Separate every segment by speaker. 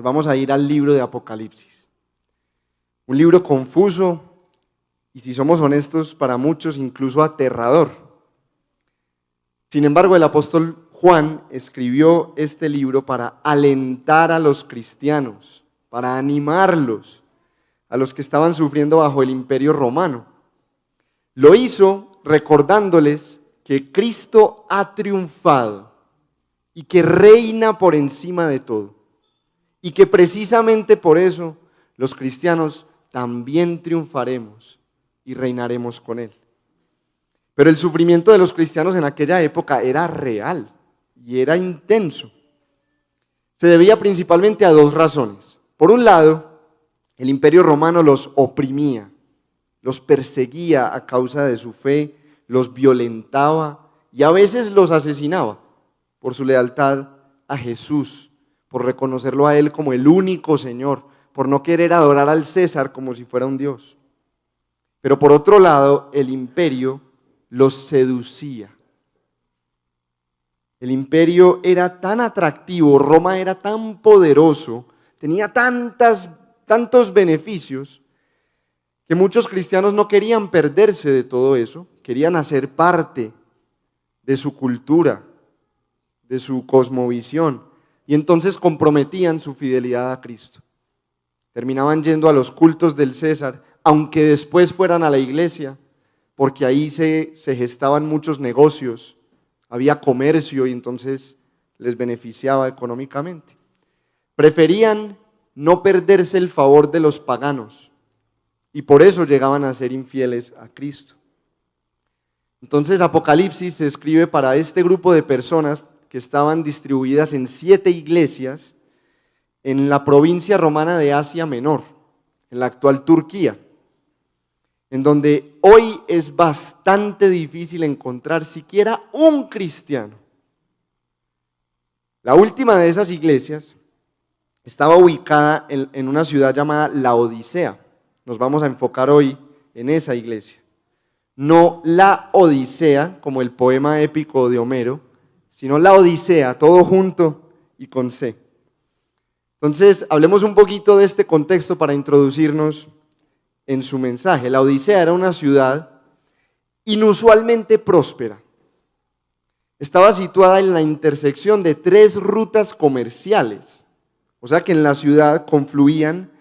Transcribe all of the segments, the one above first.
Speaker 1: vamos a ir al libro de Apocalipsis. Un libro confuso y, si somos honestos, para muchos incluso aterrador. Sin embargo, el apóstol Juan escribió este libro para alentar a los cristianos, para animarlos, a los que estaban sufriendo bajo el imperio romano. Lo hizo recordándoles que Cristo ha triunfado y que reina por encima de todo. Y que precisamente por eso los cristianos también triunfaremos y reinaremos con Él. Pero el sufrimiento de los cristianos en aquella época era real y era intenso. Se debía principalmente a dos razones. Por un lado, el imperio romano los oprimía, los perseguía a causa de su fe, los violentaba y a veces los asesinaba por su lealtad a Jesús, por reconocerlo a Él como el único Señor, por no querer adorar al César como si fuera un Dios. Pero por otro lado, el imperio los seducía. El imperio era tan atractivo, Roma era tan poderoso, tenía tantos beneficios, que muchos cristianos no querían perderse de todo eso, querían hacer parte de su cultura, de su cosmovisión, y entonces comprometían su fidelidad a Cristo. Terminaban yendo a los cultos del César, aunque después fueran a la iglesia, porque ahí se gestaban muchos negocios, había comercio y entonces les beneficiaba económicamente. Preferían no perderse el favor de los paganos y por eso llegaban a ser infieles a Cristo. Entonces Apocalipsis se escribe para este grupo de personas que estaban distribuidas en 7 iglesias en la provincia romana de Asia Menor, en la actual Turquía, en donde hoy es bastante difícil encontrar siquiera un cristiano. La última de esas iglesias estaba ubicada en una ciudad llamada Laodicea. Nos vamos a enfocar hoy en esa iglesia. No la Odisea, como el poema épico de Homero, sino la Odisea, todo junto y con C. Entonces, hablemos un poquito de este contexto para introducirnos en su mensaje. La Odisea era una ciudad inusualmente próspera. Estaba situada en la intersección de 3 rutas comerciales. O sea que en la ciudad confluían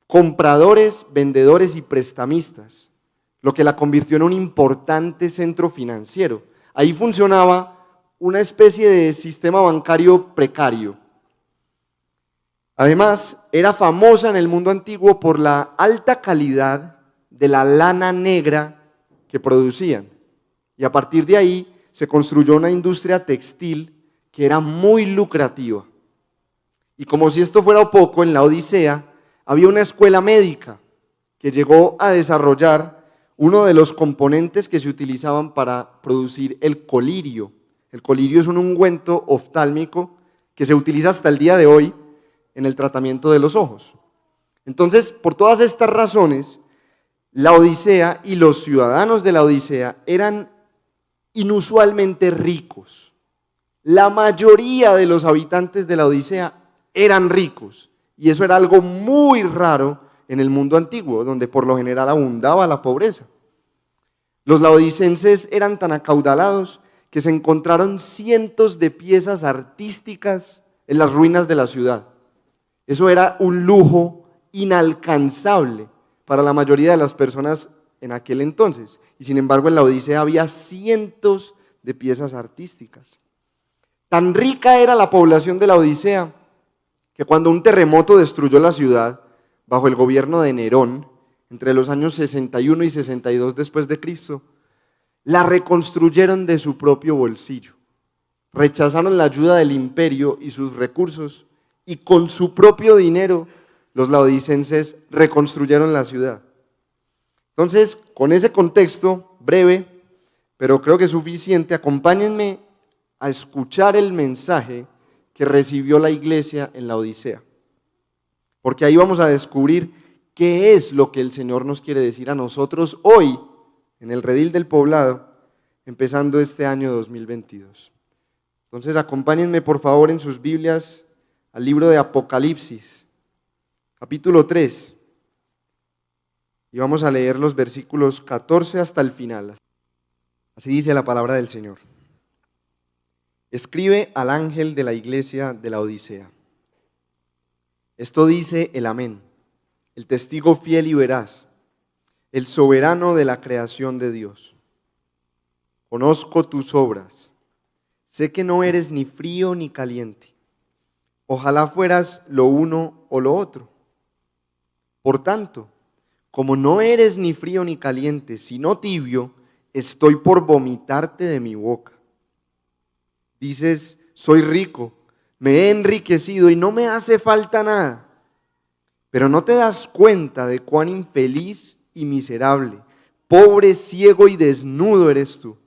Speaker 1: compradores, vendedores y prestamistas, lo que la convirtió en un importante centro financiero. Ahí funcionaba una especie de sistema bancario precario. Además, era famosa en el mundo antiguo por la alta calidad de la lana negra que producían. Y a partir de ahí se construyó una industria textil que era muy lucrativa. Y como si esto fuera poco, en la Odisea había una escuela médica que llegó a desarrollar uno de los componentes que se utilizaban para producir el colirio. El colirio es un ungüento oftálmico que se utiliza hasta el día de hoy en el tratamiento de los ojos. Entonces, por todas estas razones, la Odisea y los ciudadanos de la Odisea eran inusualmente ricos. La mayoría de los habitantes de la Odisea eran ricos, y eso era algo muy raro en el mundo antiguo, donde por lo general abundaba la pobreza. Los laodicenses eran tan acaudalados que se encontraron cientos de piezas artísticas en las ruinas de la ciudad. Eso era un lujo inalcanzable para la mayoría de las personas en aquel entonces. Y sin embargo, en la Odisea había cientos de piezas artísticas. Tan rica era la población de la Odisea que cuando un terremoto destruyó la ciudad bajo el gobierno de Nerón, entre los años 61 y 62 después de Cristo, la reconstruyeron de su propio bolsillo. Rechazaron la ayuda del imperio y sus recursos, y con su propio dinero los laodicenses reconstruyeron la ciudad. Entonces, con ese contexto breve, pero creo que suficiente, acompáñenme a escuchar el mensaje que recibió la iglesia en la Odisea. Porque ahí vamos a descubrir qué es lo que el Señor nos quiere decir a nosotros hoy, en el redil del poblado, empezando este año 2022. Entonces, acompáñenme por favor en sus Biblias al libro de Apocalipsis, capítulo 3, y vamos a leer los versículos 14 hasta el final. Así dice la palabra del Señor. Escribe al ángel de la iglesia de la Odisea. Esto dice el Amén, el testigo fiel y veraz, el soberano de la creación de Dios. Conozco tus obras, sé que no eres ni frío ni caliente. Ojalá fueras lo uno o lo otro. Por tanto, como no eres ni frío ni caliente, sino tibio, estoy por vomitarte de mi boca. Dices, soy rico, me he enriquecido y no me hace falta nada. Pero no te das cuenta de cuán infeliz y miserable, pobre, ciego y desnudo eres tú.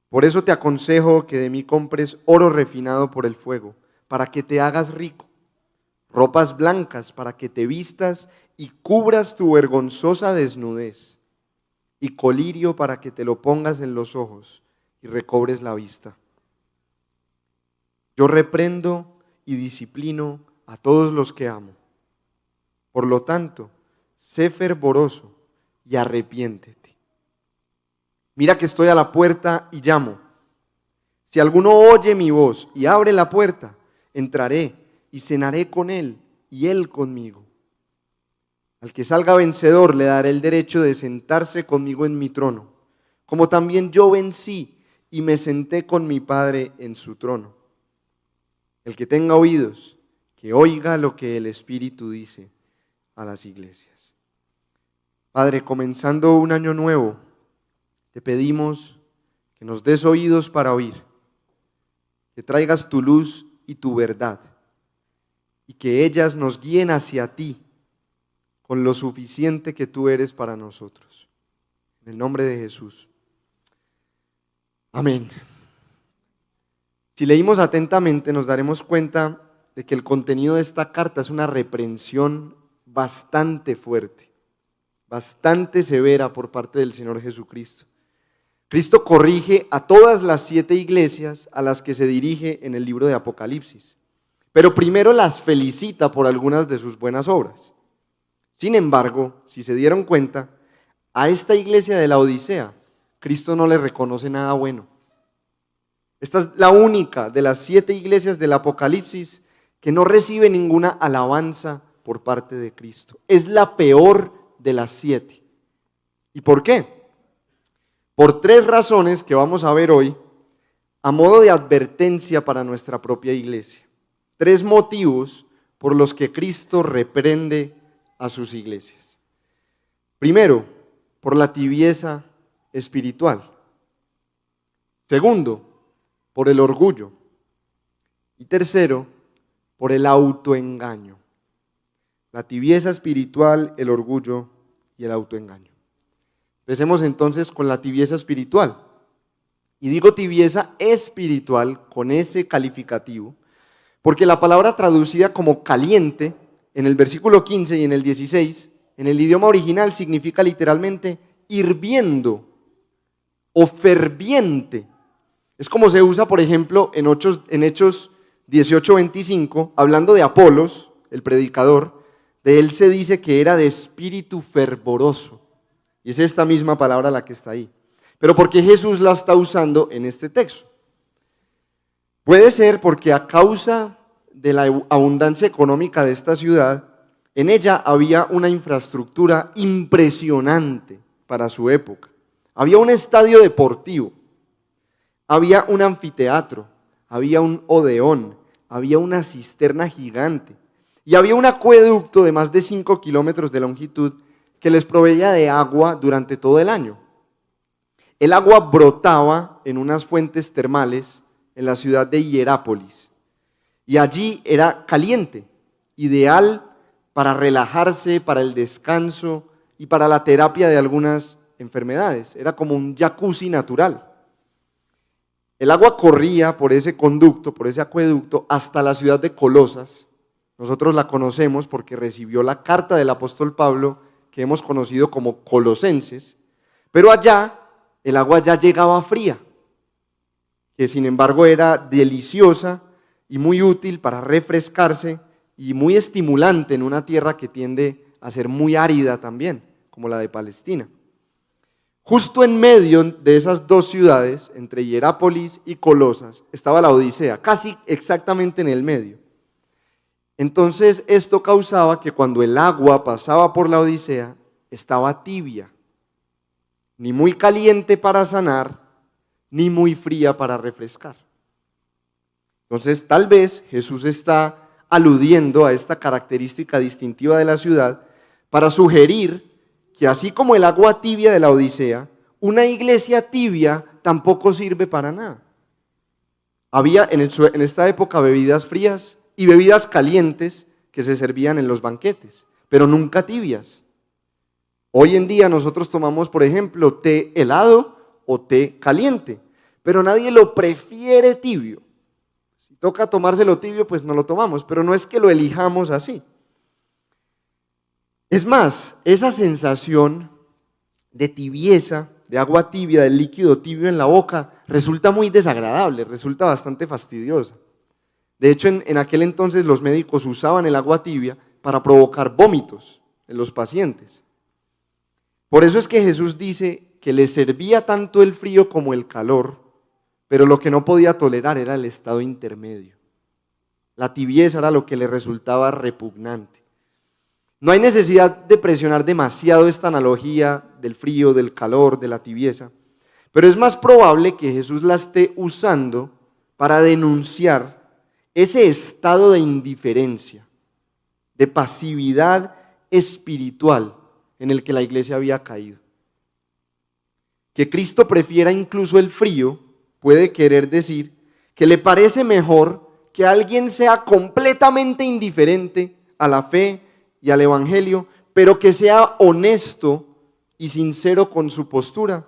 Speaker 1: Por eso te aconsejo que de mí compres oro refinado por el fuego, para que te hagas rico, ropas blancas para que te vistas y cubras tu vergonzosa desnudez, y colirio para que te lo pongas en los ojos y recobres la vista. Yo reprendo y disciplino a todos los que amo. Por lo tanto, sé fervoroso y arrepiéntete. Mira que estoy a la puerta y llamo. Si alguno oye mi voz y abre la puerta, entraré y cenaré con él y él conmigo. Al que salga vencedor le daré el derecho de sentarse conmigo en mi trono, como también yo vencí y me senté con mi Padre en su trono. El que tenga oídos, que oiga lo que el Espíritu dice a las iglesias. Padre, comenzando un año nuevo, te pedimos que nos des oídos para oír, que traigas tu luz y tu verdad, y que ellas nos guíen hacia ti con lo suficiente que tú eres para nosotros. En el nombre de Jesús. Amén. Si leímos atentamente, nos daremos cuenta de que el contenido de esta carta es una reprensión bastante fuerte, bastante severa por parte del Señor Jesucristo. Cristo corrige a todas las 7 iglesias a las que se dirige en el libro de Apocalipsis, pero primero las felicita por algunas de sus buenas obras. Sin embargo, si se dieron cuenta, a esta iglesia de la Odisea, Cristo no le reconoce nada bueno. Esta es la única de las 7 iglesias del Apocalipsis que no recibe ninguna alabanza por parte de Cristo. Es la peor de las 7. ¿Y por qué? Por 3 razones que vamos a ver hoy, a modo de advertencia para nuestra propia iglesia. 3 motivos por los que Cristo reprende a sus iglesias. Primero, por la tibieza espiritual. Segundo, por el orgullo. Y tercero, por el autoengaño. La tibieza espiritual, el orgullo y el autoengaño. Empecemos entonces con la tibieza espiritual. Y digo tibieza espiritual con ese calificativo, porque la palabra traducida como caliente, en el versículo 15 y en el 16, en el idioma original significa literalmente hirviendo o ferviente. Es como se usa, por ejemplo, en Hechos 18:25, hablando de Apolos, el predicador, de él se dice que era de espíritu fervoroso. Y es esta misma palabra la que está ahí. Pero ¿por qué Jesús la está usando en este texto? Puede ser porque a causa de la abundancia económica de esta ciudad, en ella había una infraestructura impresionante para su época. Había un estadio deportivo, había un anfiteatro, había un odeón, había una cisterna gigante y había un acueducto de más de 5 kilómetros de longitud que les proveía de agua durante todo el año. El agua brotaba en unas fuentes termales en la ciudad de Hierápolis y allí era caliente, ideal para relajarse, para el descanso y para la terapia de algunas enfermedades. Era como un jacuzzi natural. El agua corría por ese conducto, por ese acueducto, hasta la ciudad de Colosas. Nosotros la conocemos porque recibió la carta del apóstol Pablo, que hemos conocido como Colosenses, pero allá el agua ya llegaba fría, que sin embargo era deliciosa y muy útil para refrescarse y muy estimulante en una tierra que tiende a ser muy árida también, como la de Palestina. Justo en medio de esas dos ciudades, entre Hierápolis y Colosas, estaba la Odisea, casi exactamente en el medio. Entonces esto causaba que cuando el agua pasaba por la Odisea, estaba tibia, ni muy caliente para sanar, ni muy fría para refrescar. Entonces tal vez Jesús está aludiendo a esta característica distintiva de la ciudad para sugerir que así como el agua tibia de la Odisea, una iglesia tibia tampoco sirve para nada. Había en esta época bebidas frías y bebidas calientes que se servían en los banquetes, pero nunca tibias. Hoy en día nosotros tomamos, por ejemplo, té helado o té caliente, pero nadie lo prefiere tibio. Si toca tomárselo tibio, pues no lo tomamos, pero no es que lo elijamos así. Es más, esa sensación de tibieza, de agua tibia, del líquido tibio en la boca, resulta muy desagradable, resulta bastante fastidiosa. De hecho, en aquel entonces los médicos usaban el agua tibia para provocar vómitos en los pacientes. Por eso es que Jesús dice que le servía tanto el frío como el calor, pero lo que no podía tolerar era el estado intermedio. La tibieza era lo que le resultaba repugnante. No hay necesidad de presionar demasiado esta analogía del frío, del calor, de la tibieza, pero es más probable que Jesús la esté usando para denunciar ese estado de indiferencia, de pasividad espiritual en el que la iglesia había caído. Que Cristo prefiera incluso el frío puede querer decir que le parece mejor que alguien sea completamente indiferente a la fe y al evangelio, pero que sea honesto y sincero con su postura,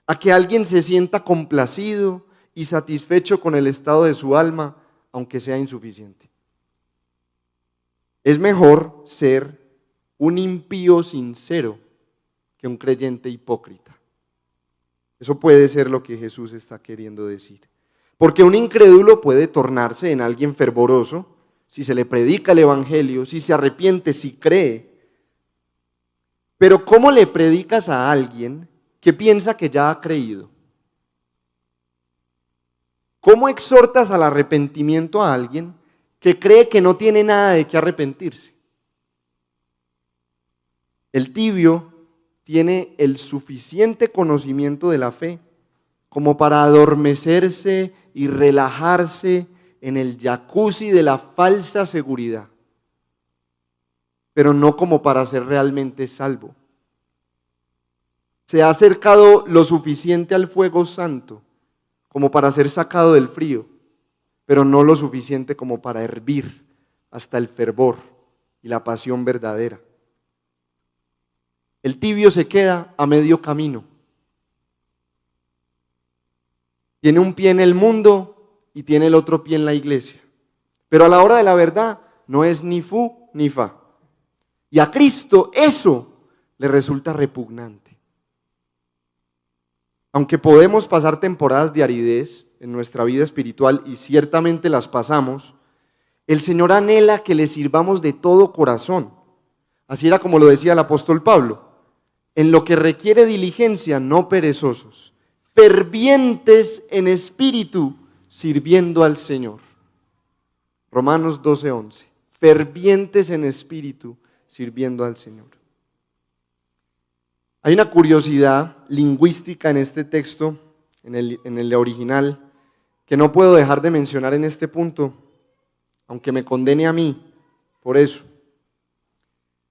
Speaker 1: a que alguien se sienta complacido y satisfecho con el estado de su alma, aunque sea insuficiente. Es mejor ser un impío sincero que un creyente hipócrita. Eso puede ser lo que Jesús está queriendo decir. Porque un incrédulo puede tornarse en alguien fervoroso si se le predica el evangelio, si se arrepiente, si cree. Pero ¿cómo le predicas a alguien que piensa que ya ha creído? ¿Cómo exhortas al arrepentimiento a alguien que cree que no tiene nada de qué arrepentirse? El tibio tiene el suficiente conocimiento de la fe como para adormecerse y relajarse en el jacuzzi de la falsa seguridad, pero no como para ser realmente salvo. Se ha acercado lo suficiente al fuego santo como para ser sacado del frío, pero no lo suficiente como para hervir hasta el fervor y la pasión verdadera. El tibio se queda a medio camino. Tiene un pie en el mundo y tiene el otro pie en la iglesia. Pero a la hora de la verdad no es ni fu ni fa. Y a Cristo eso le resulta repugnante. Aunque podemos pasar temporadas de aridez en nuestra vida espiritual y ciertamente las pasamos, el Señor anhela que le sirvamos de todo corazón. Así era como lo decía el apóstol Pablo. En lo que requiere diligencia, no perezosos, fervientes en espíritu, sirviendo al Señor. Romanos 12:11. Fervientes en espíritu, sirviendo al Señor. Hay una curiosidad lingüística en este texto, en el original, que no puedo dejar de mencionar en este punto, aunque me condene a mí por eso.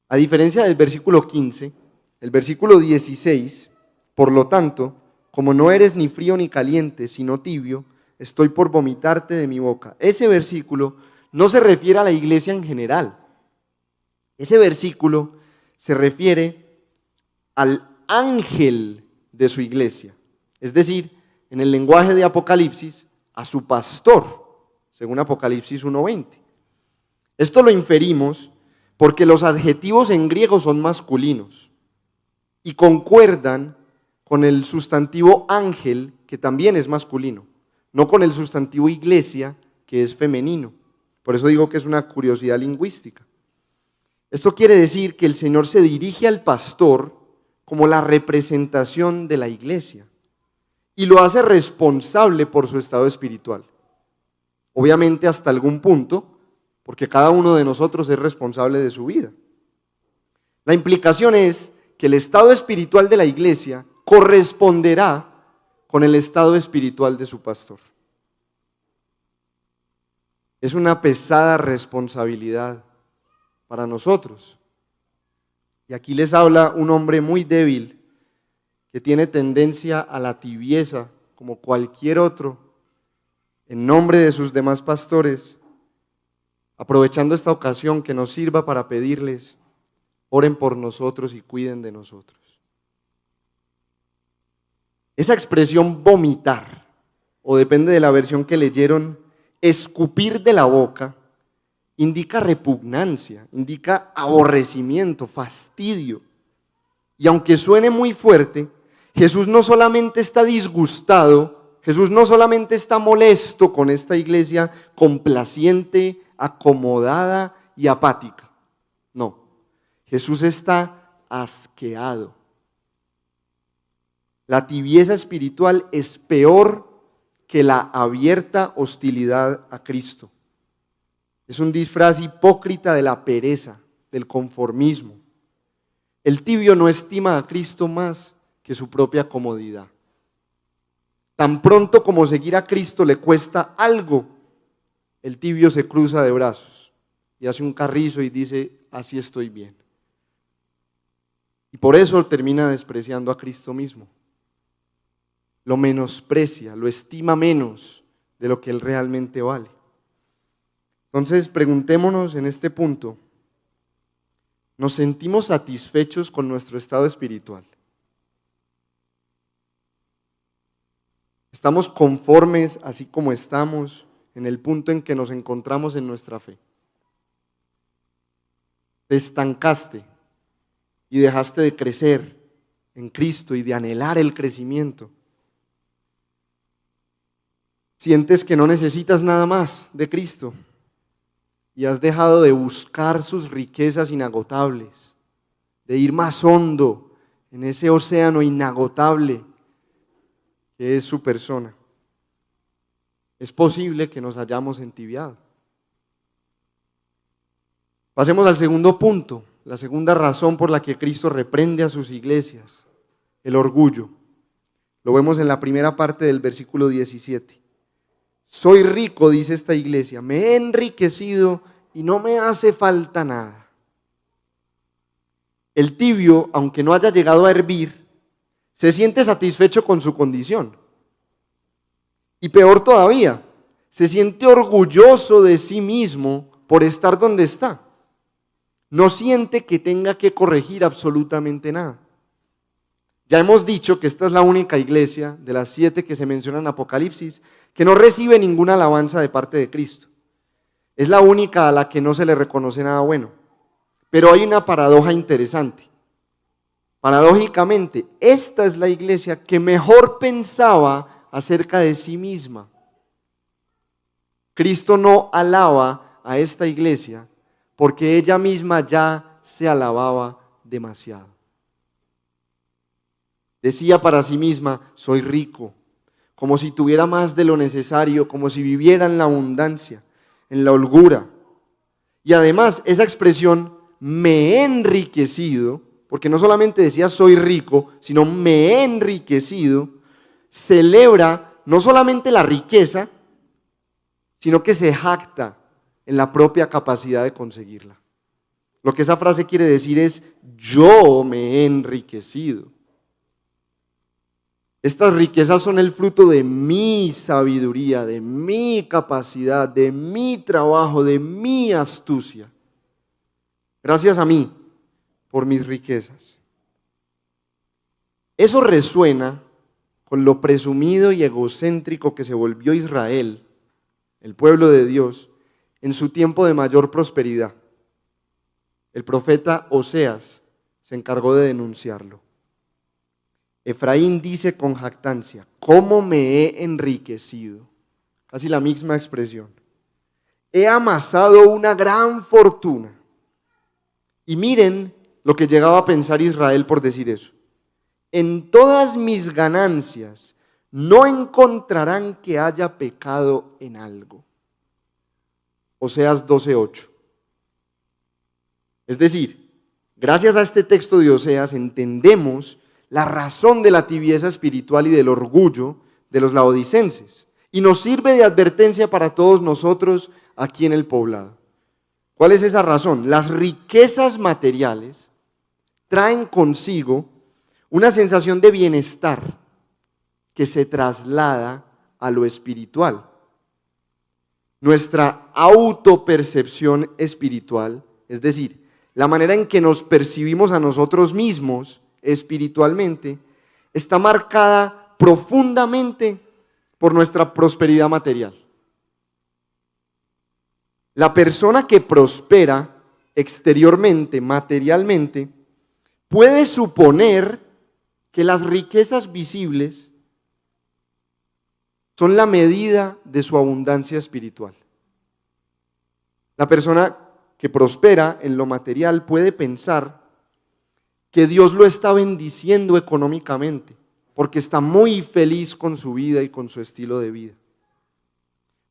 Speaker 1: A diferencia del versículo 15, el versículo 16, por lo tanto, como no eres ni frío ni caliente, sino tibio, estoy por vomitarte de mi boca. Ese versículo no se refiere a la iglesia en general. Ese versículo se refiere al ángel de su iglesia. Es decir, en el lenguaje de Apocalipsis, a su pastor, según Apocalipsis 1:20. Esto lo inferimos porque los adjetivos en griego son masculinos y concuerdan con el sustantivo ángel, que también es masculino, no con el sustantivo iglesia, que es femenino. Por eso digo que es una curiosidad lingüística. Esto quiere decir que el Señor se dirige al pastor como la representación de la iglesia y lo hace responsable por su estado espiritual. Obviamente hasta algún punto, porque cada uno de nosotros es responsable de su vida. La implicación es que el estado espiritual de la iglesia corresponderá con el estado espiritual de su pastor. Es una pesada responsabilidad para nosotros. Y aquí les habla un hombre muy débil que tiene tendencia a la tibieza como cualquier otro, en nombre de sus demás pastores, aprovechando esta ocasión que nos sirva para pedirles, oren por nosotros y cuiden de nosotros. Esa expresión vomitar, o depende de la versión que leyeron, escupir de la boca, indica repugnancia, indica aborrecimiento, fastidio. Y aunque suene muy fuerte, Jesús no solamente está disgustado, Jesús no solamente está molesto con esta iglesia complaciente, acomodada y apática. No, Jesús está asqueado. La tibieza espiritual es peor que la abierta hostilidad a Cristo. Es un disfraz hipócrita de la pereza, del conformismo. El tibio no estima a Cristo más que su propia comodidad. Tan pronto como seguir a Cristo le cuesta algo, el tibio se cruza de brazos y hace un carrizo y dice, así estoy bien. Y por eso termina despreciando a Cristo mismo. Lo menosprecia, lo estima menos de lo que Él realmente vale. Entonces, preguntémonos en este punto, ¿nos sentimos satisfechos con nuestro estado espiritual? ¿Estamos conformes así como estamos en el punto en que nos encontramos en nuestra fe? ¿Te estancaste y dejaste de crecer en Cristo y de anhelar el crecimiento? ¿Sientes que no necesitas nada más de Cristo y has dejado de buscar sus riquezas inagotables, de ir más hondo en ese océano inagotable que es su persona? Es posible que nos hayamos entibiado. Pasemos al segundo punto, la segunda razón por la que Cristo reprende a sus iglesias, el orgullo. Lo vemos en la primera parte del versículo 17. Soy rico, dice esta iglesia, me he enriquecido y no me hace falta nada. El tibio, aunque no haya llegado a hervir, se siente satisfecho con su condición. Y peor todavía, se siente orgulloso de sí mismo por estar donde está. No siente que tenga que corregir absolutamente nada. Ya hemos dicho que esta es la única iglesia de las 7 que se mencionan en Apocalipsis que no recibe ninguna alabanza de parte de Cristo. Es la única a la que no se le reconoce nada bueno. Pero hay una paradoja interesante. Paradójicamente, esta es la iglesia que mejor pensaba acerca de sí misma. Cristo no alaba a esta iglesia porque ella misma ya se alababa demasiado. Decía para sí misma, soy rico, como si tuviera más de lo necesario, como si viviera en la abundancia, en la holgura. Y además, esa expresión, me he enriquecido, porque no solamente decía soy rico, sino me he enriquecido, celebra no solamente la riqueza, sino que se jacta en la propia capacidad de conseguirla. Lo que esa frase quiere decir es, yo me he enriquecido. Estas riquezas son el fruto de mi sabiduría, de mi capacidad, de mi trabajo, de mi astucia. Gracias a mí por mis riquezas. Eso resuena con lo presumido y egocéntrico que se volvió Israel, el pueblo de Dios, en su tiempo de mayor prosperidad. El profeta Oseas se encargó de denunciarlo. Efraín dice con jactancia, ¿cómo me he enriquecido? Casi la misma expresión. he amasado una gran fortuna. Y miren lo que llegaba a pensar Israel por decir eso. En todas mis ganancias no encontrarán que haya pecado en algo. Oseas 12:8. Es decir, gracias a este texto de Oseas entendemos la razón de la tibieza espiritual y del orgullo de los laodicenses. Y nos sirve de advertencia para todos nosotros aquí en el poblado. ¿Cuál es esa razón? Las riquezas materiales traen consigo una sensación de bienestar que se traslada a lo espiritual. Nuestra autopercepción espiritual, es decir, la manera en que nos percibimos a nosotros mismos espiritualmente, está marcada profundamente por nuestra prosperidad material. La persona que prospera exteriormente, materialmente, puede suponer que las riquezas visibles son la medida de su abundancia espiritual. La persona que prospera en lo material puede pensar que Dios lo está bendiciendo económicamente, porque está muy feliz con su vida y con su estilo de vida.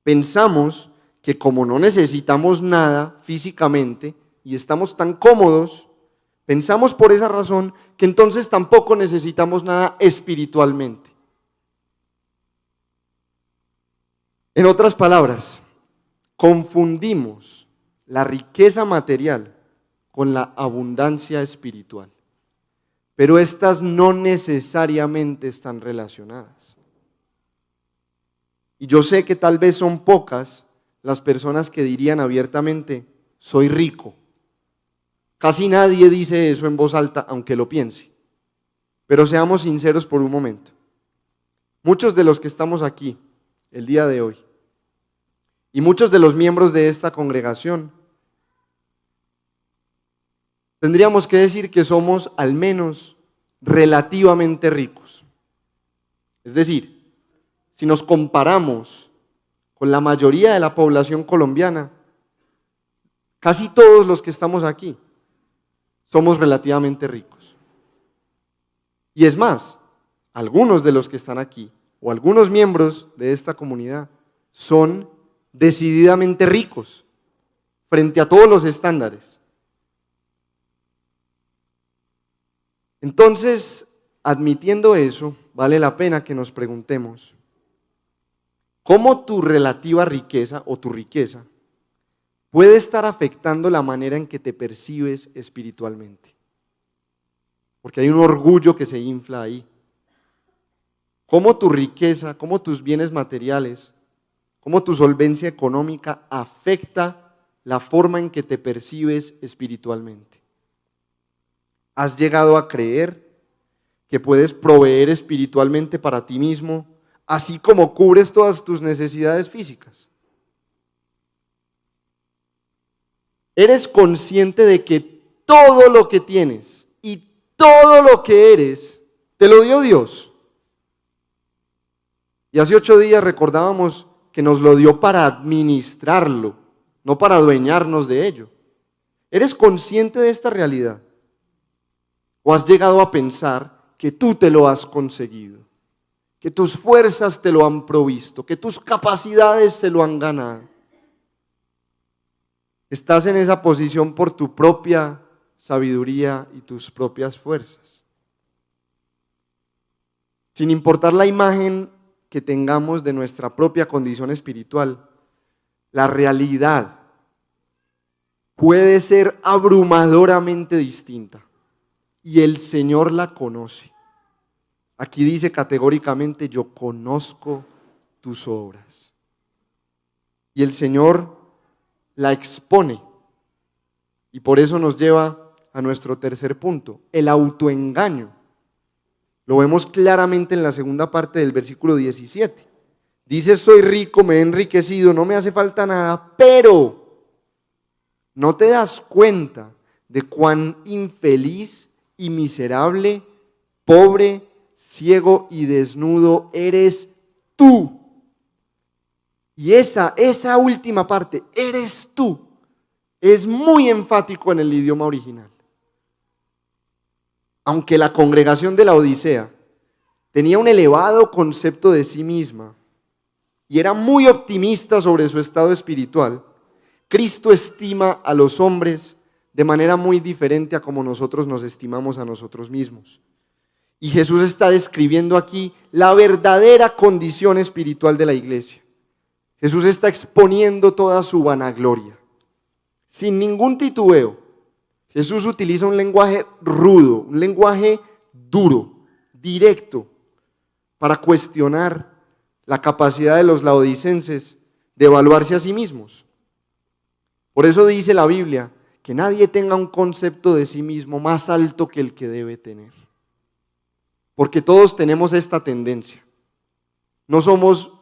Speaker 1: Pensamos que como no necesitamos nada físicamente y estamos tan cómodos, pensamos por esa razón que entonces tampoco necesitamos nada espiritualmente. En otras palabras, confundimos la riqueza material con la abundancia espiritual, pero estas no necesariamente están relacionadas. Y yo sé que tal vez son pocas las personas que dirían abiertamente, soy rico. Casi nadie dice eso en voz alta, aunque lo piense. Pero seamos sinceros por un momento. Muchos de los que estamos aquí el día de hoy y muchos de los miembros de esta congregación tendríamos que decir que somos al menos relativamente ricos. Es decir, si nos comparamos con la mayoría de la población colombiana, casi todos los que estamos aquí somos relativamente ricos. Y es más, algunos de los que están aquí, o algunos miembros de esta comunidad, son decididamente ricos frente a todos los estándares. Entonces, admitiendo eso, vale la pena que nos preguntemos, ¿cómo tu relativa riqueza o tu riqueza puede estar afectando la manera en que te percibes espiritualmente? Porque hay un orgullo que se infla ahí. ¿Cómo tu riqueza, cómo tus bienes materiales, cómo tu solvencia económica afecta la forma en que te percibes espiritualmente? ¿Has llegado a creer que puedes proveer espiritualmente para ti mismo, así como cubres todas tus necesidades físicas? ¿Eres consciente de que todo lo que tienes y todo lo que eres te lo dio Dios? Y hace 8 días recordábamos que nos lo dio para administrarlo, no para adueñarnos de ello. ¿Eres consciente de esta realidad? ¿O has llegado a pensar que tú te lo has conseguido? Que tus fuerzas te lo han provisto, que tus capacidades se lo han ganado. Estás en esa posición por tu propia sabiduría y tus propias fuerzas. Sin importar la imagen que tengamos de nuestra propia condición espiritual, la realidad puede ser abrumadoramente distinta y el Señor la conoce. Aquí dice categóricamente, yo conozco tus obras. Y el Señor la expone. Y por eso nos lleva a nuestro tercer punto, el autoengaño. Lo vemos claramente en la segunda parte del versículo 17. Dice, soy rico, me he enriquecido, no me hace falta nada, pero no te das cuenta de cuán infeliz y miserable, pobre, ciego y desnudo eres tú. Y esa última parte, eres tú, es muy enfático en el idioma original. Aunque la congregación de la Odisea tenía un elevado concepto de sí misma y era muy optimista sobre su estado espiritual, Cristo estima a los hombres de manera muy diferente a como nosotros nos estimamos a nosotros mismos. Y Jesús está describiendo aquí la verdadera condición espiritual de la iglesia. Jesús está exponiendo toda su vanagloria. Sin ningún titubeo, Jesús utiliza un lenguaje rudo, un lenguaje duro, directo, para cuestionar la capacidad de los laodicenses de evaluarse a sí mismos. Por eso dice la Biblia que nadie tenga un concepto de sí mismo más alto que el que debe tener. Porque todos tenemos esta tendencia. No somos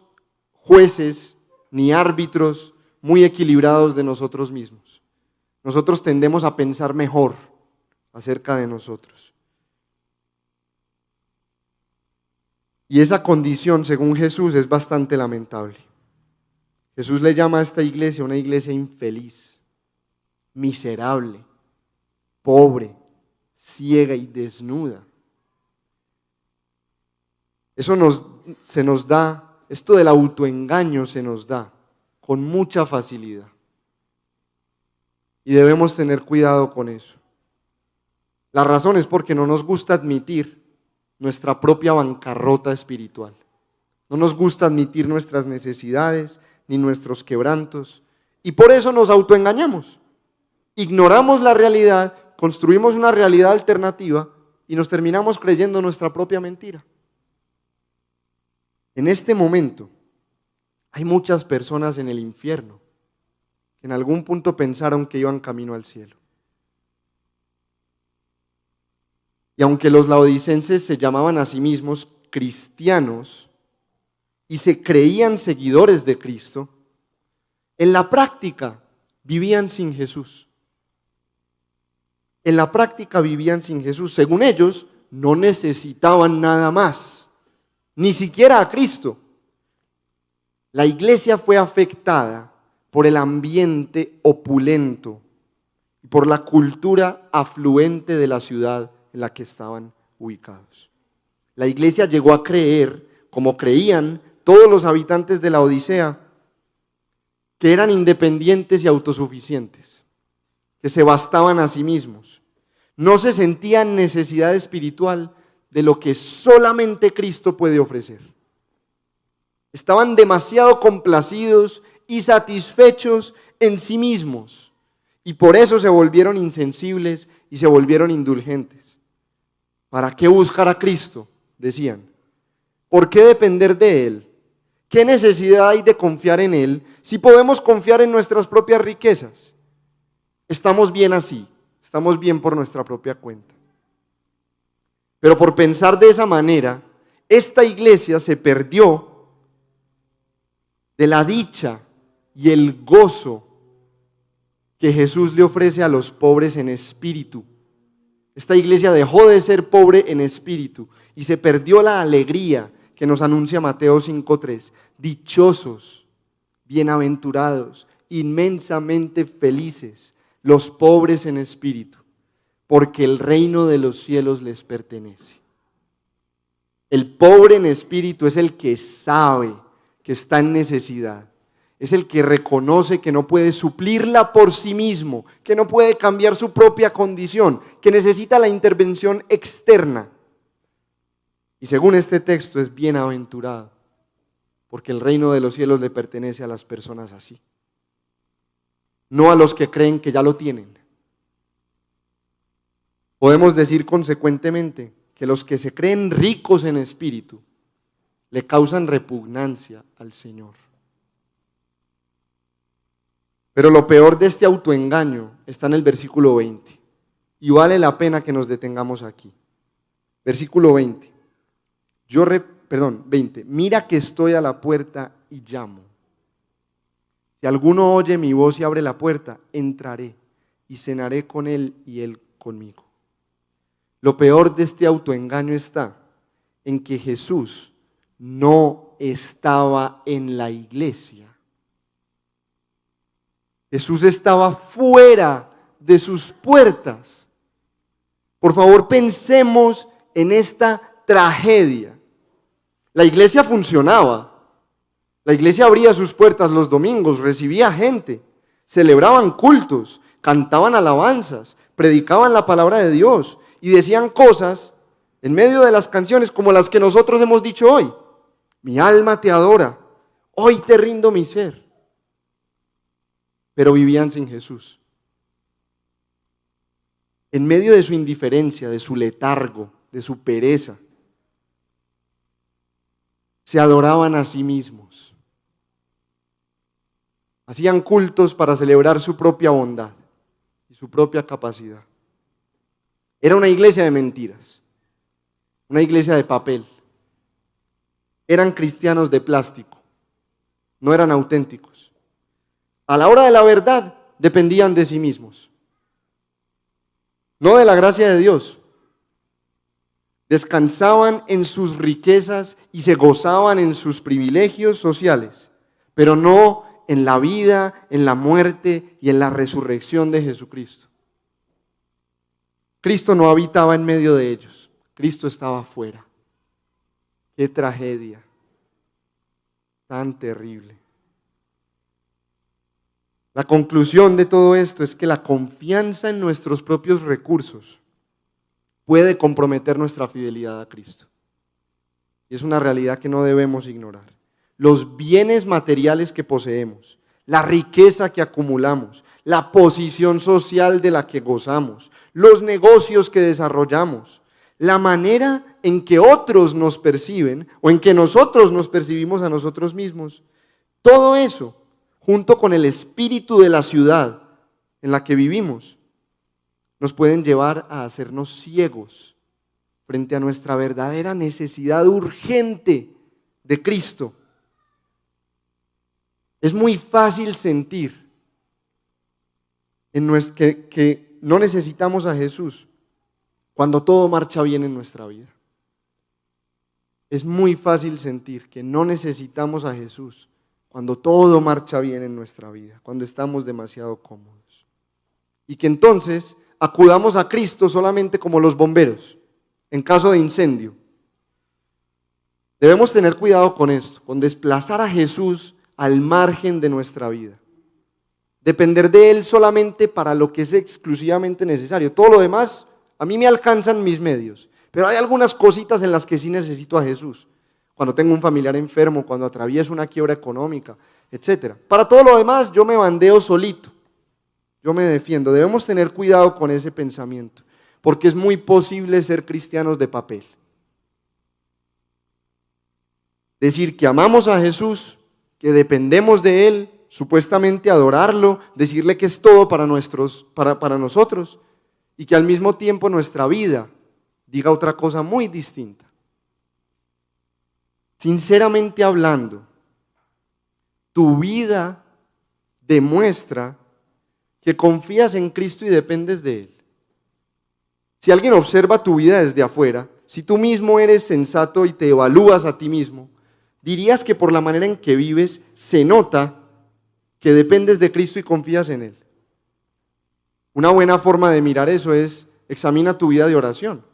Speaker 1: jueces ni árbitros muy equilibrados de nosotros mismos. Nosotros tendemos a pensar mejor acerca de nosotros. Y esa condición, según Jesús, es bastante lamentable. Jesús le llama a esta iglesia una iglesia infeliz, miserable, pobre, ciega y desnuda. Se nos da, esto del autoengaño se nos da con mucha facilidad. Y debemos tener cuidado con eso. La razón es porque no nos gusta admitir nuestra propia bancarrota espiritual. No nos gusta admitir nuestras necesidades ni nuestros quebrantos. Y por eso nos autoengañamos. Ignoramos la realidad, construimos una realidad alternativa y nos terminamos creyendo nuestra propia mentira. En este momento hay muchas personas en el infierno que en algún punto pensaron que iban camino al cielo. Y aunque los laodicenses se llamaban a sí mismos cristianos y se creían seguidores de Cristo, en la práctica vivían sin Jesús. En la práctica vivían sin Jesús. Según ellos, no necesitaban nada más, ni siquiera a Cristo. La iglesia fue afectada por el ambiente opulento y por la cultura afluente de la ciudad en la que estaban ubicados. La iglesia llegó a creer, como creían todos los habitantes de la Odisea, que eran independientes y autosuficientes, que se bastaban a sí mismos. No se sentían necesidad espiritual de lo que solamente Cristo puede ofrecer. Estaban demasiado complacidos y satisfechos en sí mismos, y por eso se volvieron insensibles y se volvieron indulgentes. ¿Para qué buscar a Cristo?, decían. ¿Por qué depender de Él? ¿Qué necesidad hay de confiar en Él si podemos confiar en nuestras propias riquezas? Estamos bien así, estamos bien por nuestra propia cuenta. Pero por pensar de esa manera, esta iglesia se perdió de la dicha y el gozo que Jesús le ofrece a los pobres en espíritu. Esta iglesia dejó de ser pobre en espíritu y se perdió la alegría que nos anuncia Mateo 5:3. Dichosos, bienaventurados, inmensamente felices, los pobres en espíritu, porque el reino de los cielos les pertenece. El pobre en espíritu es el que sabe que está en necesidad. Es el que reconoce que no puede suplirla por sí mismo, que no puede cambiar su propia condición, que necesita la intervención externa. Y según este texto es bienaventurado, porque el reino de los cielos le pertenece a las personas así, no a los que creen que ya lo tienen. Podemos decir consecuentemente que los que se creen ricos en espíritu le causan repugnancia al Señor. Pero lo peor de este autoengaño está en el versículo 20, y vale la pena que nos detengamos aquí. Versículo 20. 20. Mira que estoy a la puerta y llamo. Si alguno oye mi voz y abre la puerta, entraré y cenaré con él y él conmigo. Lo peor de este autoengaño está en que Jesús no estaba en la iglesia Jesús estaba fuera de sus puertas. Por favor, pensemos en esta tragedia. La iglesia funcionaba. La iglesia abría sus puertas los domingos, recibía gente, celebraban cultos, cantaban alabanzas, predicaban la palabra de Dios y decían cosas en medio de las canciones como las que nosotros hemos dicho hoy. Mi alma te adora, hoy te rindo mi ser. Pero vivían sin Jesús. En medio de su indiferencia, de su letargo, de su pereza, se adoraban a sí mismos. Hacían cultos para celebrar su propia bondad y su propia capacidad. Era una iglesia de mentiras, una iglesia de papel. Eran cristianos de plástico, no eran auténticos. A la hora de la verdad dependían de sí mismos, no de la gracia de Dios. Descansaban en sus riquezas y se gozaban en sus privilegios sociales, pero no en la vida, en la muerte y en la resurrección de Jesucristo. Cristo no habitaba en medio de ellos, Cristo estaba afuera. ¡Qué tragedia tan terrible! La conclusión de todo esto es que la confianza en nuestros propios recursos puede comprometer nuestra fidelidad a Cristo. Y es una realidad que no debemos ignorar. Los bienes materiales que poseemos, la riqueza que acumulamos, la posición social de la que gozamos, los negocios que desarrollamos, la manera en que otros nos perciben o en que nosotros nos percibimos a nosotros mismos, todo eso, junto con el espíritu de la ciudad en la que vivimos, nos pueden llevar a hacernos ciegos frente a nuestra verdadera necesidad urgente de Cristo. Es muy fácil sentir que no necesitamos a Jesús cuando todo marcha bien en nuestra vida. Es muy fácil sentir que no necesitamos a Jesús cuando todo marcha bien en nuestra vida, cuando estamos demasiado cómodos. Y que entonces acudamos a Cristo solamente como los bomberos, en caso de incendio. Debemos tener cuidado con esto, con desplazar a Jesús al margen de nuestra vida. Depender de Él solamente para lo que es exclusivamente necesario. Todo lo demás, a mí me alcanzan mis medios, pero hay algunas cositas en las que sí necesito a Jesús. Cuando tengo un familiar enfermo, cuando atravieso una quiebra económica, etc. Para todo lo demás, yo me bandeo solito. Yo me defiendo. Debemos tener cuidado con ese pensamiento, porque es muy posible ser cristianos de papel. Decir que amamos a Jesús, que dependemos de Él, supuestamente adorarlo, decirle que es todo para nosotros, y que al mismo tiempo nuestra vida diga otra cosa muy distinta. Sinceramente hablando, tu vida demuestra que confías en Cristo y dependes de Él. Si alguien observa tu vida desde afuera, si tú mismo eres sensato y te evalúas a ti mismo, dirías que por la manera en que vives se nota que dependes de Cristo y confías en Él. Una buena forma de mirar eso es, examina tu vida de oración.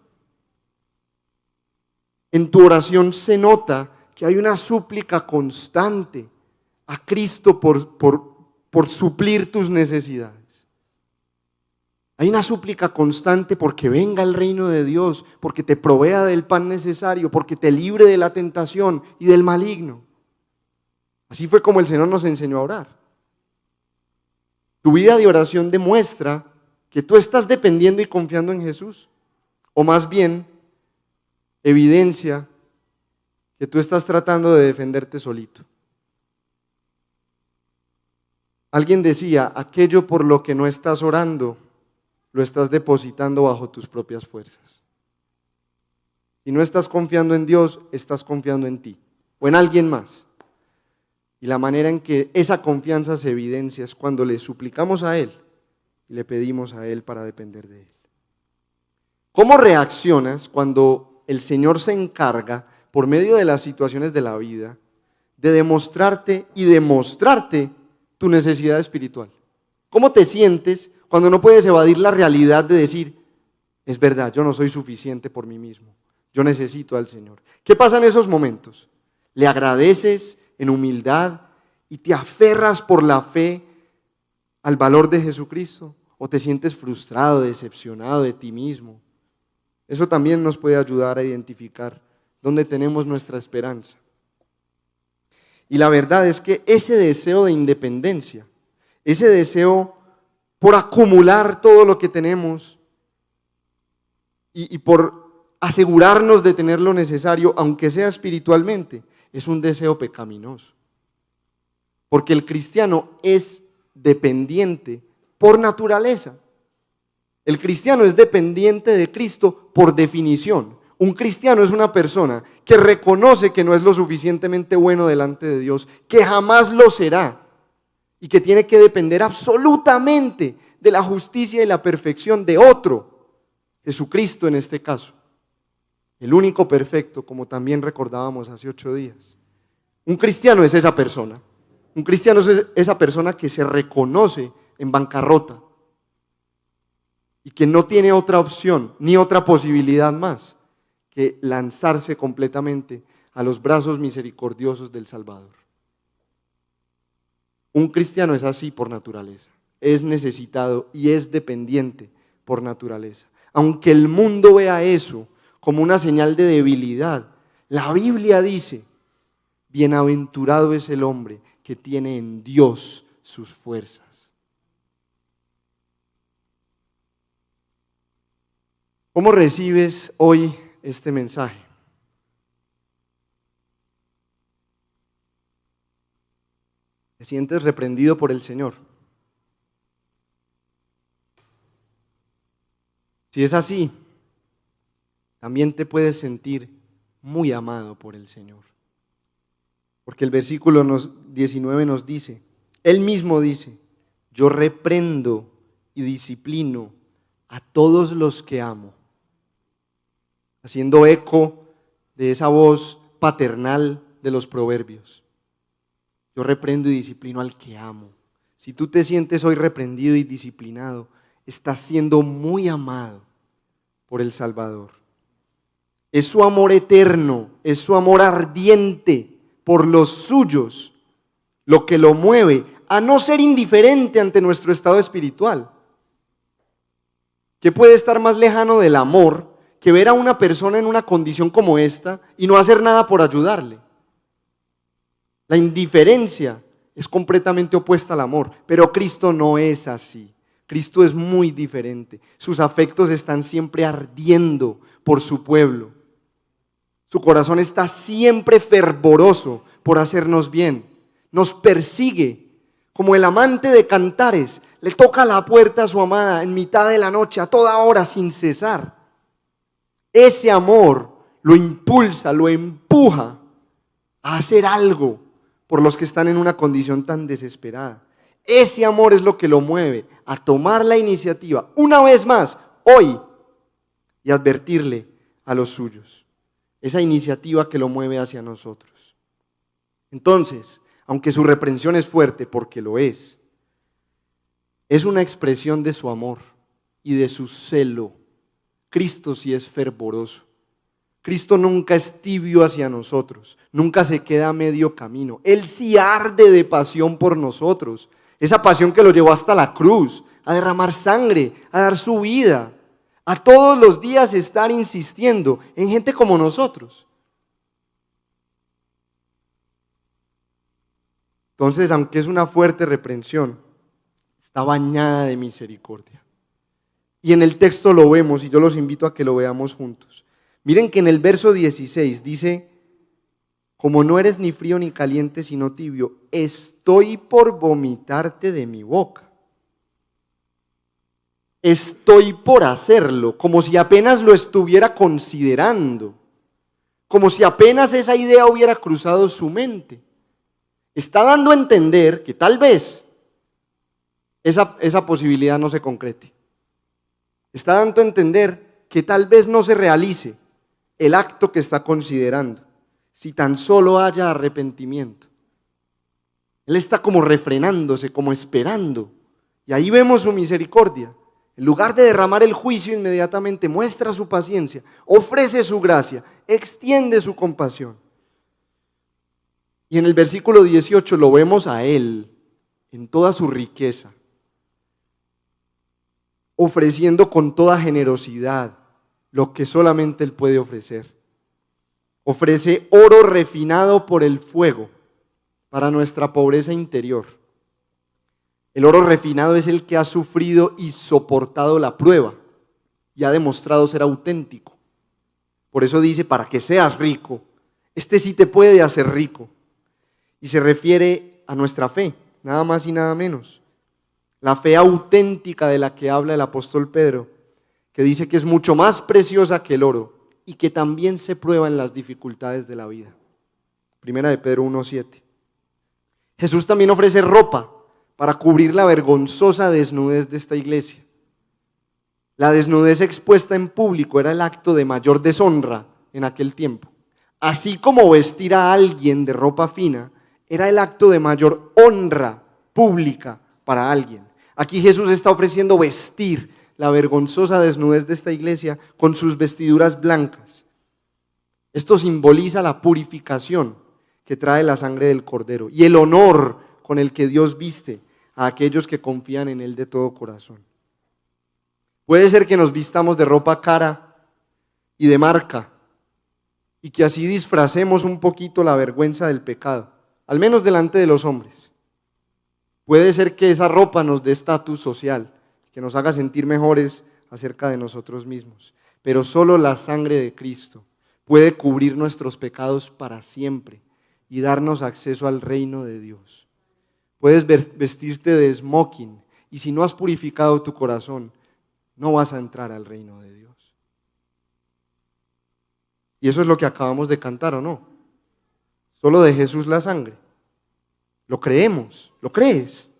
Speaker 1: En tu oración se nota que hay una súplica constante a Cristo por suplir tus necesidades. Hay una súplica constante porque venga el reino de Dios, porque te provea del pan necesario, porque te libre de la tentación y del maligno. Así fue como el Señor nos enseñó a orar. Tu vida de oración demuestra que tú estás dependiendo y confiando en Jesús, o más bien evidencia que tú estás tratando de defenderte solito. Alguien decía, aquello por lo que no estás orando, lo estás depositando bajo tus propias fuerzas. Si no estás confiando en Dios, estás confiando en ti o en alguien más. Y la manera en que esa confianza se evidencia es cuando le suplicamos a Él y le pedimos a Él para depender de Él. ¿Cómo reaccionas cuando el Señor se encarga, por medio de las situaciones de la vida, de demostrarte tu necesidad espiritual? ¿Cómo te sientes cuando no puedes evadir la realidad de decir, es verdad, yo no soy suficiente por mí mismo, yo necesito al Señor? ¿Qué pasa en esos momentos? ¿Le agradeces en humildad y te aferras por la fe al valor de Jesucristo? ¿O te sientes frustrado, decepcionado de ti mismo? Eso también nos puede ayudar a identificar dónde tenemos nuestra esperanza. Y la verdad es que ese deseo de independencia, ese deseo por acumular todo lo que tenemos y por asegurarnos de tener lo necesario, aunque sea espiritualmente, es un deseo pecaminoso. Porque el cristiano es dependiente por naturaleza. El cristiano es dependiente de Cristo por definición. Un cristiano es una persona que reconoce que no es lo suficientemente bueno delante de Dios, que jamás lo será y que tiene que depender absolutamente de la justicia y la perfección de otro, Jesucristo en este caso, el único perfecto, como también recordábamos hace 8 días. Un cristiano es esa persona. Un cristiano es esa persona que se reconoce en bancarrota y que no tiene otra opción ni otra posibilidad más que lanzarse completamente a los brazos misericordiosos del Salvador. Un cristiano es así por naturaleza, es necesitado y es dependiente por naturaleza. Aunque el mundo vea eso como una señal de debilidad, la Biblia dice, bienaventurado es el hombre que tiene en Dios sus fuerzas. ¿Cómo recibes hoy este mensaje? ¿Te sientes reprendido por el Señor? Si es así, también te puedes sentir muy amado por el Señor. Porque el versículo 19 nos dice, Él mismo dice, yo reprendo y disciplino a todos los que amo. Haciendo eco de esa voz paternal de los proverbios. Yo reprendo y disciplino al que amo. Si tú te sientes hoy reprendido y disciplinado, estás siendo muy amado por el Salvador. Es su amor eterno, es su amor ardiente por los suyos lo que lo mueve a no ser indiferente ante nuestro estado espiritual. ¿Qué puede estar más lejano del amor que ver a una persona en una condición como esta y no hacer nada por ayudarle? La indiferencia es completamente opuesta al amor, pero Cristo no es así. Cristo es muy diferente. Sus afectos están siempre ardiendo por su pueblo. Su corazón está siempre fervoroso por hacernos bien. Nos persigue como el amante de Cantares. Le toca la puerta a su amada en mitad de la noche, a toda hora, sin cesar. Ese amor lo impulsa, lo empuja a hacer algo por los que están en una condición tan desesperada. Ese amor es lo que lo mueve a tomar la iniciativa, una vez más, hoy, y advertirle a los suyos. Esa iniciativa que lo mueve hacia nosotros. Entonces, aunque su reprensión es fuerte, porque lo es una expresión de su amor y de su celo. Cristo sí es fervoroso. Cristo nunca es tibio hacia nosotros, nunca se queda a medio camino. Él sí arde de pasión por nosotros. Esa pasión que lo llevó hasta la cruz, a derramar sangre, a dar su vida, a todos los días estar insistiendo en gente como nosotros. Entonces, aunque es una fuerte reprensión, está bañada de misericordia. Y en el texto lo vemos, y yo los invito a que lo veamos juntos. Miren que en el verso 16 dice, como no eres ni frío ni caliente, sino tibio, estoy por vomitarte de mi boca. Estoy por hacerlo, como si apenas lo estuviera considerando, como si apenas esa idea hubiera cruzado su mente. Está dando a entender que tal vez esa posibilidad no se concrete. Está dando a entender que tal vez no se realice el acto que está considerando, si tan solo haya arrepentimiento. Él está como refrenándose, como esperando Y ahí vemos su misericordia. En lugar de derramar el juicio, inmediatamente muestra su paciencia, ofrece su gracia, extiende su compasión. Y en el versículo 18 lo vemos a Él en toda su riqueza, ofreciendo con toda generosidad lo que solamente Él puede ofrecer. Ofrece oro refinado por el fuego para nuestra pobreza interior. El oro refinado es el que ha sufrido y soportado la prueba y ha demostrado ser auténtico. Por eso dice, para que seas rico, este sí te puede hacer rico. Y se refiere a nuestra fe, nada más y nada menos. La fe auténtica de la que habla el apóstol Pedro, que dice que es mucho más preciosa que el oro y que también se prueba en las dificultades de la vida. Primera de Pedro 1:7. Jesús también ofrece ropa para cubrir la vergonzosa desnudez de esta iglesia. La desnudez expuesta en público era el acto de mayor deshonra en aquel tiempo. Así como vestir a alguien de ropa fina era el acto de mayor honra pública para alguien. Aquí Jesús está ofreciendo vestir la vergonzosa desnudez de esta iglesia con sus vestiduras blancas. Esto simboliza la purificación que trae la sangre del Cordero y el honor con el que Dios viste a aquellos que confían en Él de todo corazón. Puede ser que nos vistamos de ropa cara y de marca y que así disfracemos un poquito la vergüenza del pecado, al menos delante de los hombres. Puede ser que esa ropa nos dé estatus social, que nos haga sentir mejores acerca de nosotros mismos, pero solo la sangre de Cristo puede cubrir nuestros pecados para siempre y darnos acceso al reino de Dios. Puedes vestirte de smoking y si no has purificado tu corazón, no vas a entrar al reino de Dios. Y eso es lo que acabamos de cantar, ¿o no? Solo de Jesús la sangre. Lo creemos, ¿lo crees?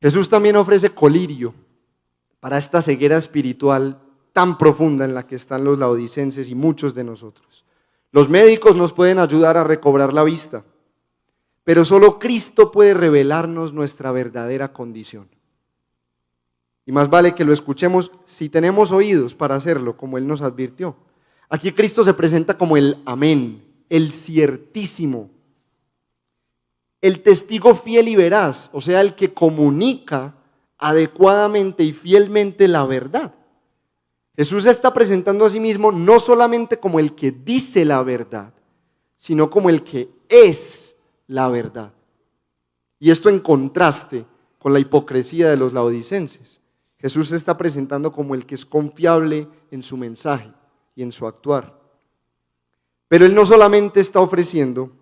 Speaker 1: Jesús también ofrece colirio para esta ceguera espiritual tan profunda en la que están los laodicenses y muchos de nosotros. Los médicos nos pueden ayudar a recobrar la vista, pero solo Cristo puede revelarnos nuestra verdadera condición. Y más vale que lo escuchemos si tenemos oídos para hacerlo, como Él nos advirtió. Aquí Cristo se presenta como el amén, el ciertísimo, el testigo fiel y veraz, o sea, el que comunica adecuadamente y fielmente la verdad. Jesús se está presentando a sí mismo no solamente como el que dice la verdad, sino como el que es la verdad. Y esto en contraste con la hipocresía de los laodicenses. Jesús se está presentando como el que es confiable en su mensaje y en su actuar. Pero Él no solamente está ofreciendo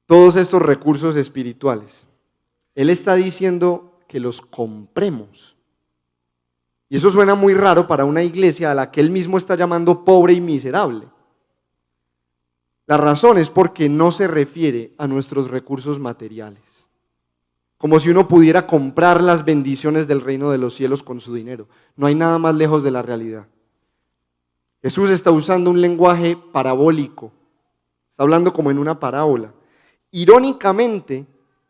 Speaker 1: todos estos recursos espirituales, Él está diciendo que los compremos. Y eso suena muy raro para una iglesia a la que Él mismo está llamando pobre y miserable. La razón es porque no se refiere a nuestros recursos materiales, como si uno pudiera comprar las bendiciones del reino de los cielos con su dinero. No hay nada más lejos de la realidad. Jesús está usando un lenguaje parabólico, está hablando como en una parábola. Irónicamente,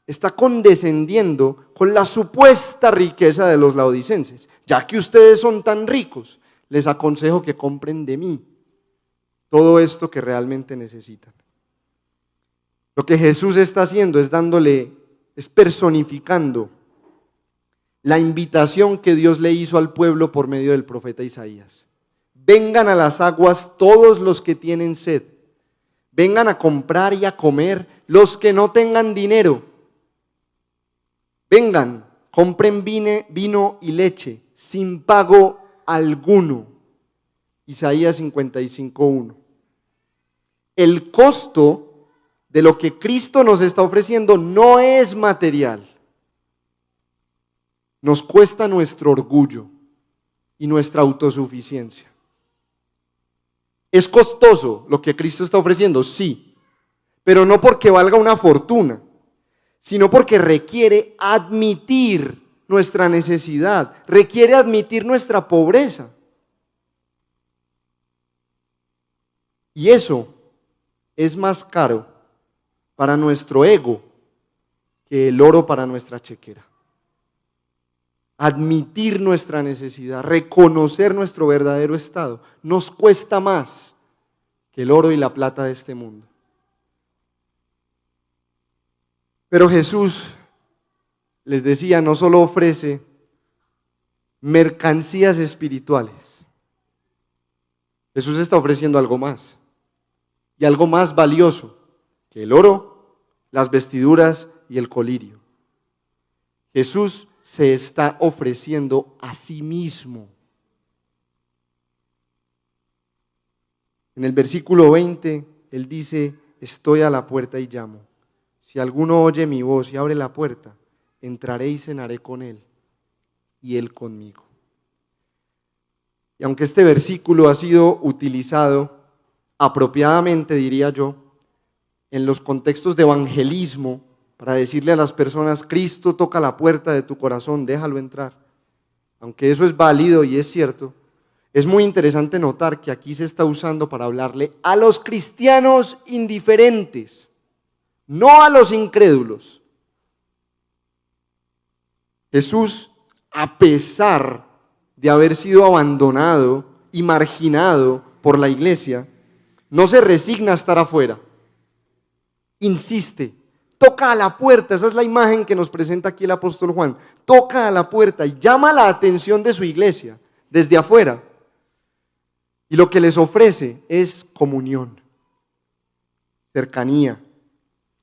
Speaker 1: está condescendiendo con la supuesta riqueza de los laodicenses. Ya que ustedes son tan ricos, les aconsejo que compren de mí todo esto que realmente necesitan. Lo que Jesús está haciendo es personificando la invitación que Dios le hizo al pueblo por medio del profeta Isaías. Vengan a las aguas todos los que tienen sed. Vengan a comprar y a comer los que no tengan dinero. Vengan, compren vino y leche sin pago alguno. Isaías 55:1. El costo de lo que Cristo nos está ofreciendo no es material. Nos cuesta nuestro orgullo y nuestra autosuficiencia. ¿Es costoso lo que Cristo está ofreciendo? Sí, pero no porque valga una fortuna, sino porque requiere admitir nuestra necesidad, requiere admitir nuestra pobreza. Y eso es más caro para nuestro ego que el oro para nuestra chequera. Admitir nuestra necesidad, reconocer nuestro verdadero estado, nos cuesta más que el oro y la plata de este mundo. Pero Jesús, les decía, no solo ofrece mercancías espirituales. Jesús está ofreciendo algo más, y algo más valioso que el oro, las vestiduras y el colirio. Jesús se está ofreciendo a sí mismo. En el versículo 20, Él dice, estoy a la puerta y llamo. Si alguno oye mi voz y abre la puerta, entraré y cenaré con él, y él conmigo. Y aunque este versículo ha sido utilizado apropiadamente, diría yo, en los contextos de evangelismo, para decirle a las personas, Cristo toca la puerta de tu corazón, déjalo entrar. Aunque eso es válido y es cierto, es muy interesante notar que aquí se está usando para hablarle a los cristianos indiferentes, no a los incrédulos. Jesús, a pesar de haber sido abandonado y marginado por la iglesia, no se resigna a estar afuera. Insiste, toca a la puerta, esa es la imagen que nos presenta aquí el apóstol Juan. Toca a la puerta y llama la atención de su iglesia desde afuera. Y lo que les ofrece es comunión, cercanía.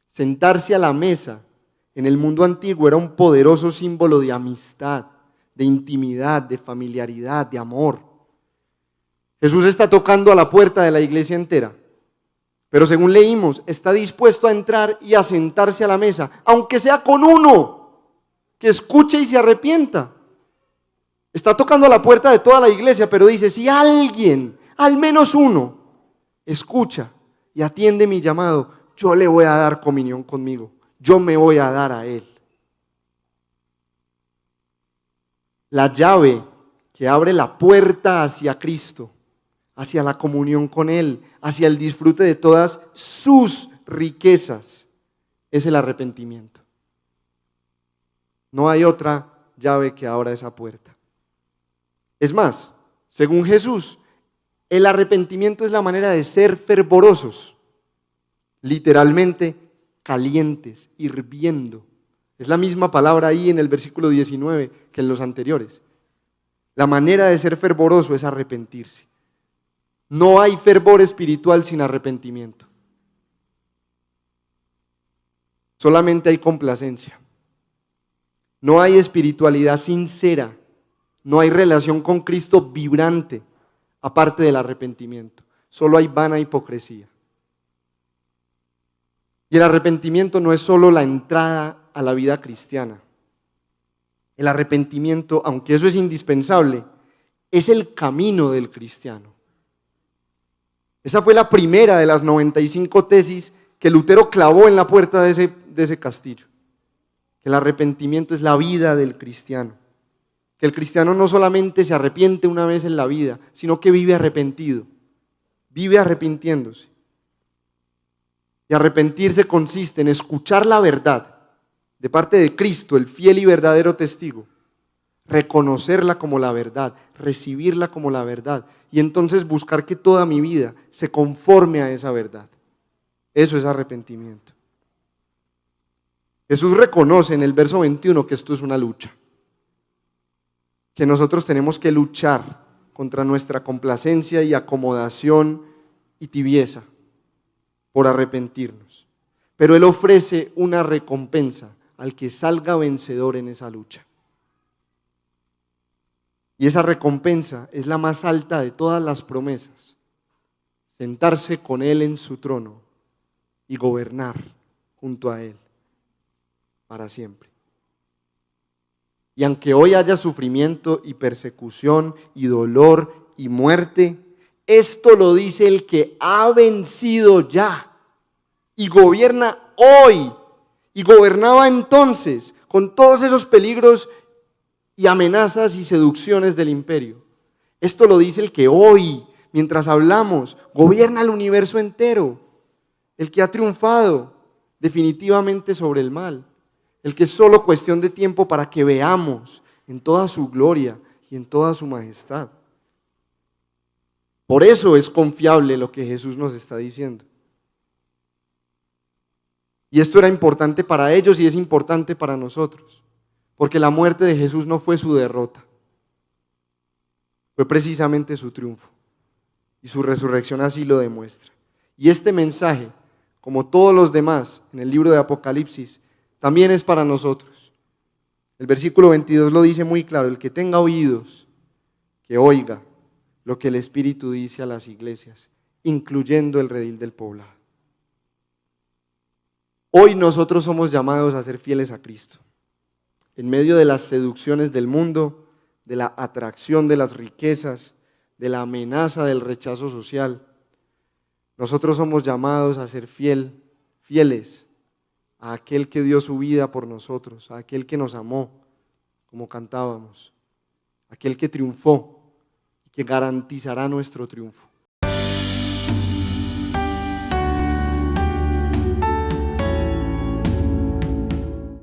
Speaker 1: Sentarse a la mesa en el mundo antiguo era un poderoso símbolo de amistad, de intimidad, de familiaridad, de amor. Jesús está tocando a la puerta de la iglesia entera, pero según leímos, está dispuesto a entrar y a sentarse a la mesa, aunque sea con uno que escuche y se arrepienta. Está tocando a la puerta de toda la iglesia, pero dice, si alguien, al menos uno, escucha y atiende mi llamado, yo le voy a dar comunión conmigo, yo me voy a dar a él. La llave que abre la puerta hacia Cristo, hacia la comunión con Él, hacia el disfrute de todas sus riquezas, es el arrepentimiento. No hay otra llave que abra esa puerta. Es más, según Jesús, el arrepentimiento es la manera de ser fervorosos, literalmente calientes, hirviendo. Es la misma palabra ahí en el versículo 19 que en los anteriores. La manera de ser fervoroso es arrepentirse. No hay fervor espiritual sin arrepentimiento. Solamente hay complacencia. No hay espiritualidad sincera. No hay relación con Cristo vibrante, aparte del arrepentimiento. Solo hay vana hipocresía. Y el arrepentimiento no es solo la entrada a la vida cristiana. El arrepentimiento, aunque eso es indispensable, es el camino del cristiano. Esa fue la primera de las 95 tesis que Lutero clavó en la puerta de ese castillo. Que el arrepentimiento es la vida del cristiano. Que el cristiano no solamente se arrepiente una vez en la vida, sino que vive arrepentido, vive arrepintiéndose. Y arrepentirse consiste en escuchar la verdad de parte de Cristo, el fiel y verdadero testigo, reconocerla como la verdad, recibirla como la verdad, y entonces buscar que toda mi vida se conforme a esa verdad. Eso es arrepentimiento. Jesús reconoce en el verso 21 que esto es una lucha, que nosotros tenemos que luchar contra nuestra complacencia y acomodación y tibieza por arrepentirnos. Pero Él ofrece una recompensa al que salga vencedor en esa lucha. Y esa recompensa es la más alta de todas las promesas: sentarse con Él en su trono y gobernar junto a Él para siempre. Y aunque hoy haya sufrimiento y persecución y dolor y muerte, esto lo dice el que ha vencido ya y gobierna hoy y gobernaba entonces con todos esos peligros y amenazas y seducciones del imperio. Esto lo dice el que hoy, mientras hablamos, gobierna el universo entero, el que ha triunfado definitivamente sobre el mal, el que es solo cuestión de tiempo para que veamos en toda su gloria y en toda su majestad. Por eso es confiable lo que Jesús nos está diciendo. Y esto era importante para ellos y es importante para nosotros, porque la muerte de Jesús no fue su derrota, fue precisamente su triunfo. Y su resurrección así lo demuestra. Y este mensaje, como todos los demás en el libro de Apocalipsis, también es para nosotros. El versículo 22 lo dice muy claro: el que tenga oídos, que oiga lo que el Espíritu dice a las iglesias, incluyendo el redil del poblado. Hoy nosotros somos llamados a ser fieles a Cristo. En medio de las seducciones del mundo, de la atracción de las riquezas, de la amenaza del rechazo social, nosotros somos llamados a ser fieles a aquel que dio su vida por nosotros, a aquel que nos amó, como cantábamos, aquel que triunfó y que garantizará nuestro triunfo.